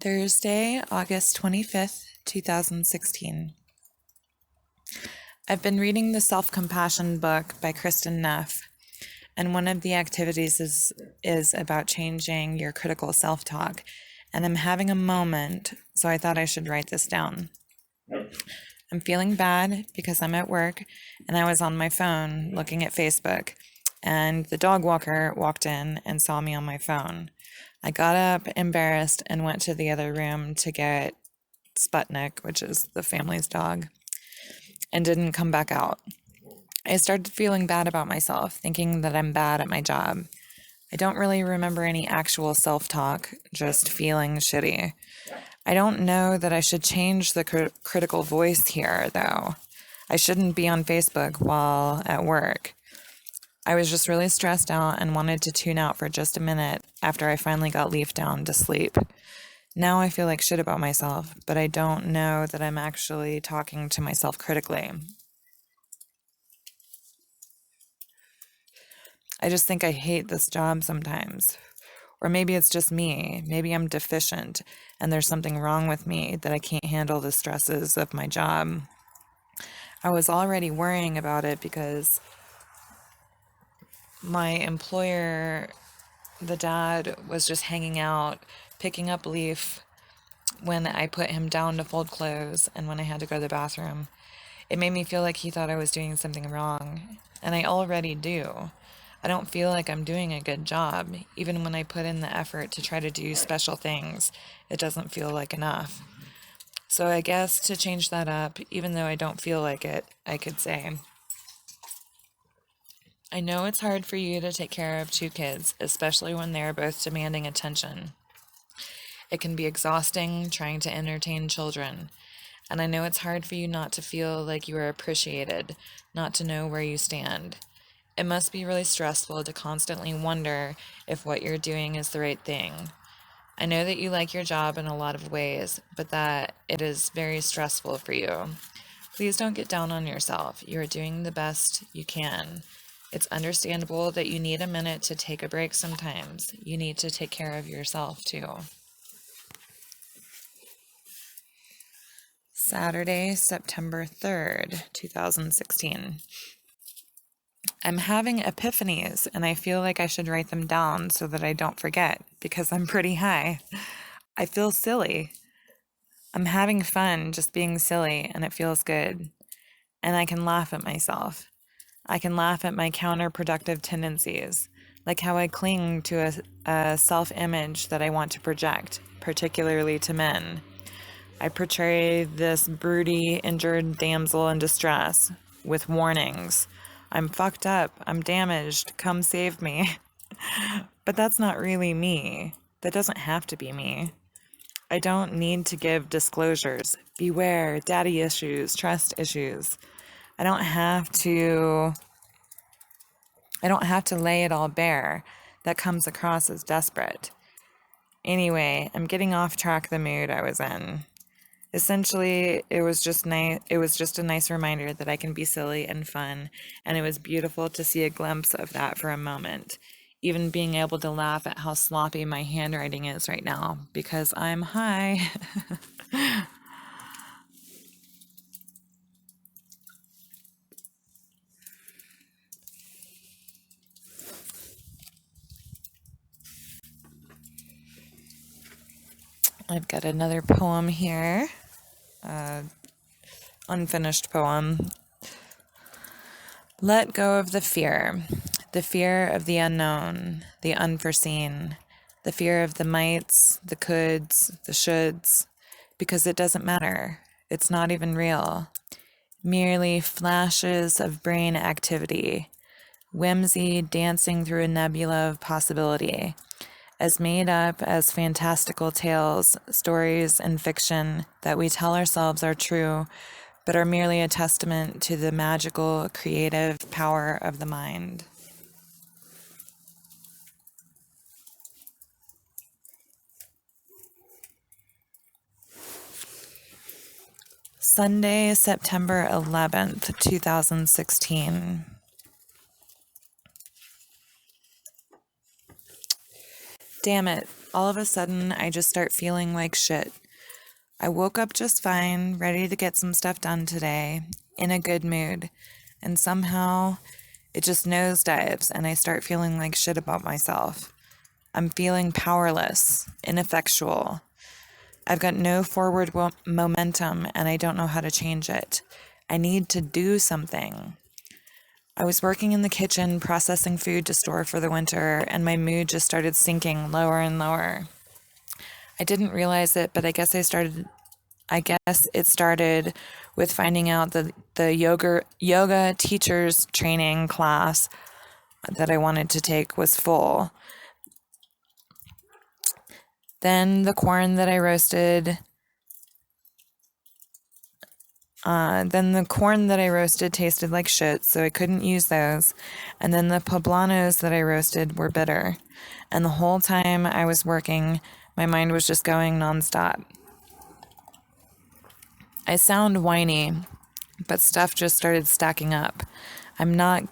Thursday, August 25th, 2016. I've been reading the Self-Compassion book by Kristin Neff, and one of the activities is about changing your critical self-talk, and I'm having a moment, so I thought I should write this down. I'm feeling bad because I'm at work, and I was on my phone looking at Facebook, and the dog walker walked in and saw me on my phone. I got up, embarrassed, and went to the other room to get Sputnik, which is the family's dog, and didn't come back out. I started feeling bad about myself, thinking that I'm bad at my job. I don't really remember any actual self-talk, just feeling shitty. I don't know that I should change the critical voice here, though. I shouldn't be on Facebook while at work. I was just really stressed out and wanted to tune out for just a minute after I finally got leafed down to sleep. Now I feel like shit about myself, but I don't know that I'm actually talking to myself critically. I just think I hate this job sometimes. Or maybe it's just me. Maybe I'm deficient and there's something wrong with me that I can't handle the stresses of my job. I was already worrying about it because my employer, the dad, was just hanging out, picking up Leaf when I put him down to fold clothes and when I had to go to the bathroom. It made me feel like he thought I was doing something wrong, and I already do. I don't feel like I'm doing a good job. Even when I put in the effort to try to do special things, it doesn't feel like enough. So I guess to change that up, even though I don't feel like it, I could say, I know it's hard for you to take care of two kids, especially when they're both demanding attention. It can be exhausting trying to entertain children, and I know it's hard for you not to feel like you are appreciated, not to know where you stand. It must be really stressful to constantly wonder if what you're doing is the right thing. I know that you like your job in a lot of ways, but that it is very stressful for you. Please don't get down on yourself. You are doing the best you can. It's understandable that you need a minute to take a break sometimes. You need to take care of yourself too. Saturday, September 3rd, 2016. I'm having epiphanies, and I feel like I should write them down so that I don't forget, because I'm pretty high. I feel silly. I'm having fun just being silly, and it feels good. And I can laugh at myself. I can laugh at my counterproductive tendencies, like how I cling to a self-image that I want to project, particularly to men. I portray this broody, injured damsel in distress with warnings. I'm fucked up. I'm damaged. Come save me. But that's not really me. That doesn't have to be me. I don't need to give disclosures. Beware, daddy issues, trust issues. I don't have to lay it all bare. That comes across as desperate. Anyway, I'm getting off track the mood I was in. Essentially, it was just a nice reminder that I can be silly and fun, and it was beautiful to see a glimpse of that for a moment. Even being able to laugh at how sloppy my handwriting is right now, because I'm high. I've got another poem here. Unfinished poem. Let go of the fear of the unknown, the unforeseen, the fear of the mights, the coulds, the shoulds, because it doesn't matter. It's not even real. Merely flashes of brain activity, whimsy dancing through a nebula of possibility, as made up as fantastical tales, stories, and fiction that we tell ourselves are true, but are merely a testament to the magical, creative power of the mind. Sunday, September 11th, 2016. Damn it. all of a sudden I just start feeling like shit. I woke up just fine, ready to get some stuff done today, in a good mood, and somehow it just nosedives and I start feeling like shit about myself. I'm feeling powerless, ineffectual. I've got no forward momentum and I don't know how to change it. I need to do something. I was working in the kitchen processing food to store for the winter, and my mood just started sinking lower and lower. I didn't realize it, but I guess it started with finding out that the yoga teachers training class that I wanted to take was full. Then the corn that I roasted tasted like shit, so I couldn't use those. And then the poblanos that I roasted were bitter. And the whole time I was working, my mind was just going nonstop. I sound whiny, but stuff just started stacking up. I'm not,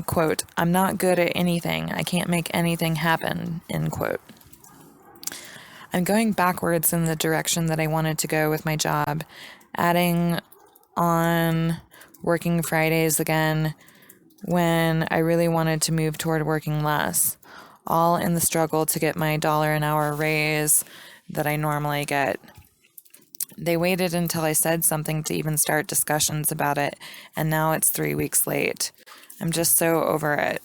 quote, I'm not good at anything. I can't make anything happen, end quote. I'm going backwards in the direction that I wanted to go with my job, adding on working Fridays again when I really wanted to move toward working less, all in the struggle to get my $1 an hour raise that I normally get. They waited until I said something to even start discussions about it, and now it's 3 weeks late. I'm just so over it.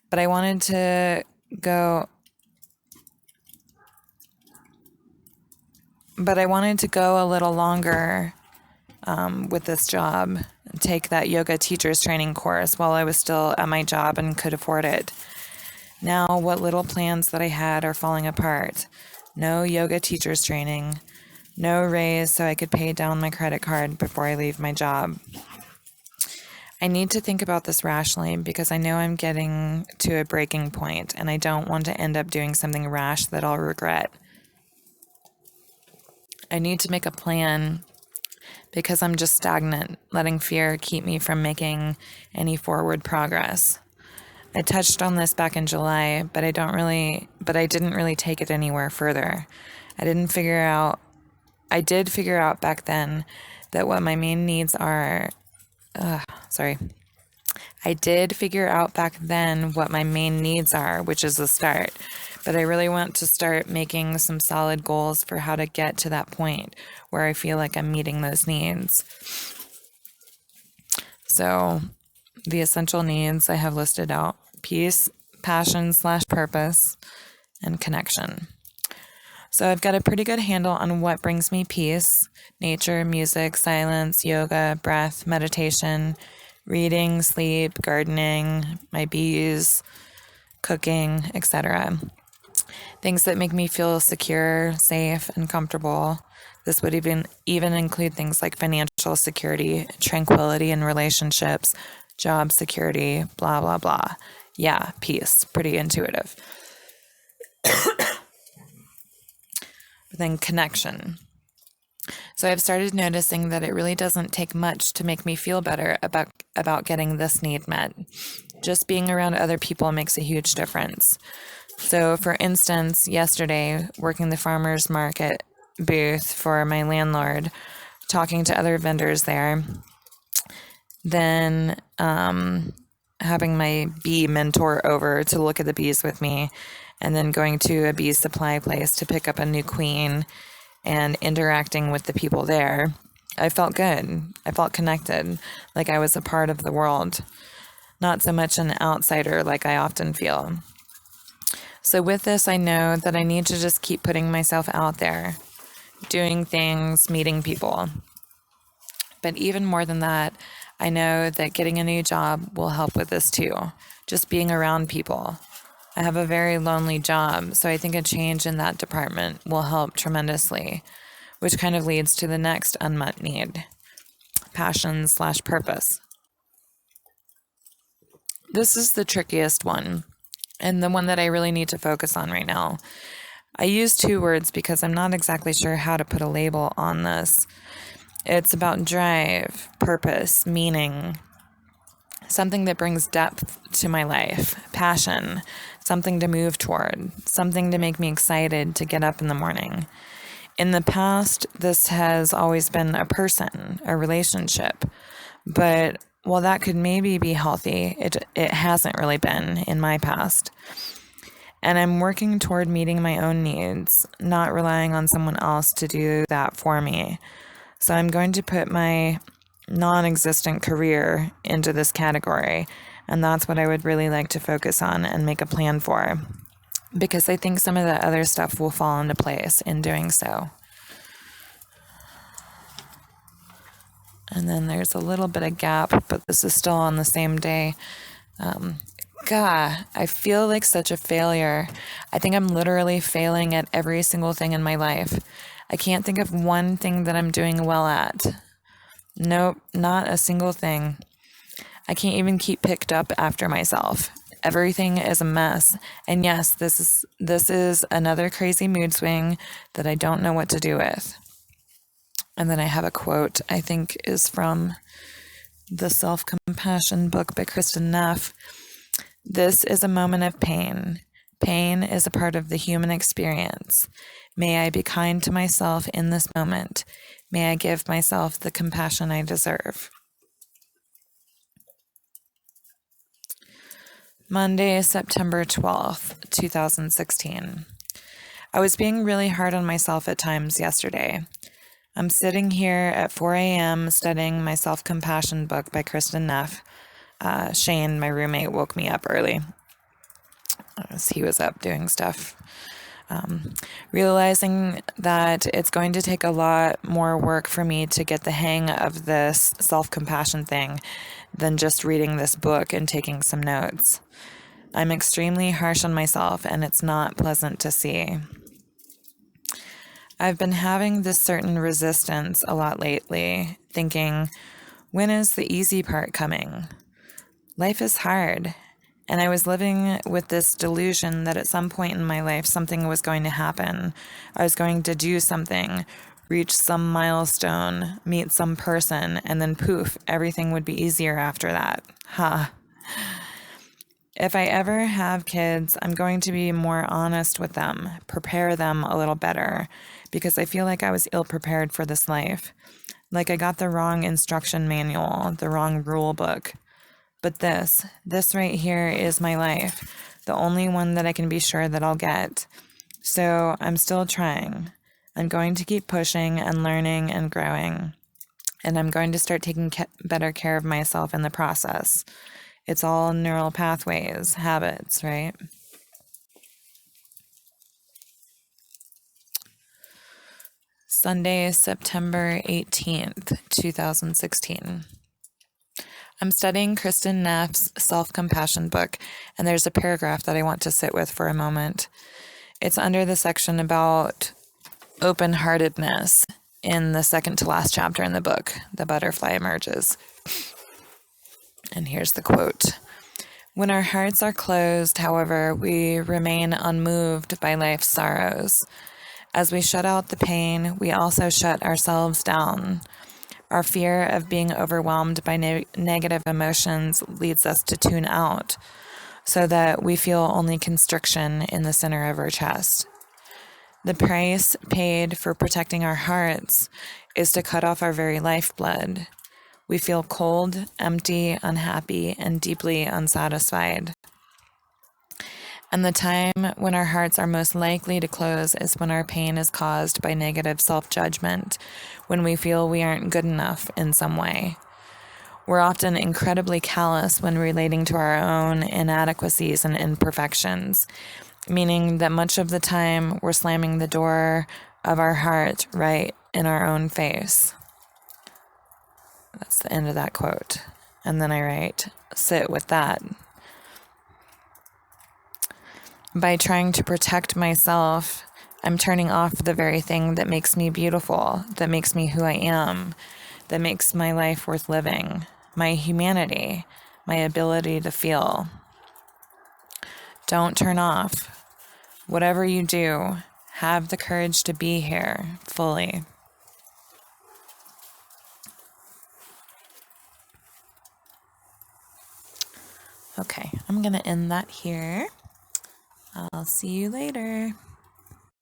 But I wanted to go a little longer with this job, take that yoga teacher's training course while I was still at my job and could afford it. Now, what little plans that I had are falling apart. No yoga teacher's training, no raise so I could pay down my credit card before I leave my job. I need to think about this rationally because I know I'm getting to a breaking point and I don't want to end up doing something rash that I'll regret. I need to make a plan because I'm just stagnant, letting fear keep me from making any forward progress. I touched on this back in July, but I didn't really take it anywhere further. I did figure out back then that what my main needs are. I did figure out back then what my main needs are, which is a start. But I really want to start making some solid goals for how to get to that point where I feel like I'm meeting those needs. So the essential needs I have listed out: peace, passion/purpose, and connection. So I've got a pretty good handle on what brings me peace: nature, music, silence, yoga, breath, meditation, reading, sleep, gardening, my bees, cooking, etc. Things that make me feel secure, safe, and comfortable. This would even include things like financial security, tranquility in relationships, job security, blah, blah, blah. Yeah, peace. Pretty intuitive. But then connection. So I've started noticing that it really doesn't take much to make me feel better about getting this need met. Just being around other people makes a huge difference. So, for instance, yesterday, working the farmer's market booth for my landlord, talking to other vendors there, then having my bee mentor over to look at the bees with me, and then going to a bee supply place to pick up a new queen and interacting with the people there, I felt good. I felt connected, like I was a part of the world, not so much an outsider like I often feel. So with this, I know that I need to just keep putting myself out there, doing things, meeting people. But even more than that, I know that getting a new job will help with this too, just being around people. I have a very lonely job, so I think a change in that department will help tremendously, which kind of leads to the next unmet need: passion/purpose. This is the trickiest one, and the one that I really need to focus on right now. I use 2 words because I'm not exactly sure how to put a label on this. It's about drive, purpose, meaning, something that brings depth to my life, passion, something to move toward, something to make me excited to get up in the morning. In the past, this has always been a person, a relationship. But while that could maybe be healthy, it hasn't really been in my past. And I'm working toward meeting my own needs, not relying on someone else to do that for me. So I'm going to put my non-existent career into this category, and that's what I would really like to focus on and make a plan for, because I think some of the other stuff will fall into place in doing so. And then there's a little bit of gap, but this is still on the same day. God, I feel like such a failure. I think I'm literally failing at every single thing in my life. I can't think of one thing that I'm doing well at. Nope, not a single thing. I can't even keep picked up after myself. Everything is a mess. And yes, this is another crazy mood swing that I don't know what to do with. And then I have a quote, I think is from the Self-Compassion book by Kristin Neff. This is a moment of pain. Pain is a part of the human experience. May I be kind to myself in this moment. May I give myself the compassion I deserve. Monday, September 12th, 2016. I was being really hard on myself at times yesterday. I'm sitting here at 4 a.m. studying my self-compassion book by Kristin Neff. Shane, my roommate, woke me up early as he was up doing stuff. Realizing that it's going to take a lot more work for me to get the hang of this self-compassion thing than just reading this book and taking some notes. I'm extremely harsh on myself, and it's not pleasant to see. I've been having this certain resistance a lot lately, thinking, when is the easy part coming? Life is hard, and I was living with this delusion that at some point in my life something was going to happen. I was going to do something, reach some milestone, meet some person, and then poof, everything would be easier after that. If I ever have kids, I'm going to be more honest with them, prepare them a little better, because I feel like I was ill-prepared for this life. Like I got the wrong instruction manual, the wrong rule book. But this right here is my life, the only one that I can be sure that I'll get. So I'm still trying. I'm going to keep pushing and learning and growing. And I'm going to start taking better care of myself in the process. It's all neural pathways, habits, right? Sunday, September 18th, 2016. I'm studying Kristin Neff's self-compassion book, and there's a paragraph that I want to sit with for a moment. It's under the section about open-heartedness in the second to last chapter in the book, The Butterfly Emerges. And here's the quote. When our hearts are closed, however, we remain unmoved by life's sorrows. As we shut out the pain, we also shut ourselves down. Our fear of being overwhelmed by negative emotions leads us to tune out, so that we feel only constriction in the center of our chest. The price paid for protecting our hearts is to cut off our very lifeblood. We feel cold, empty, unhappy, and deeply unsatisfied. And the time when our hearts are most likely to close is when our pain is caused by negative self-judgment, when we feel we aren't good enough in some way. We're often incredibly callous when relating to our own inadequacies and imperfections, meaning that much of the time we're slamming the door of our heart right in our own face. That's the end of that quote. And then I write, sit with that. By trying to protect myself, I'm turning off the very thing that makes me beautiful, that makes me who I am, that makes my life worth living, my humanity, my ability to feel. Don't turn off. Whatever you do, have the courage to be here fully. Okay, I'm going to end that here. I'll see you later.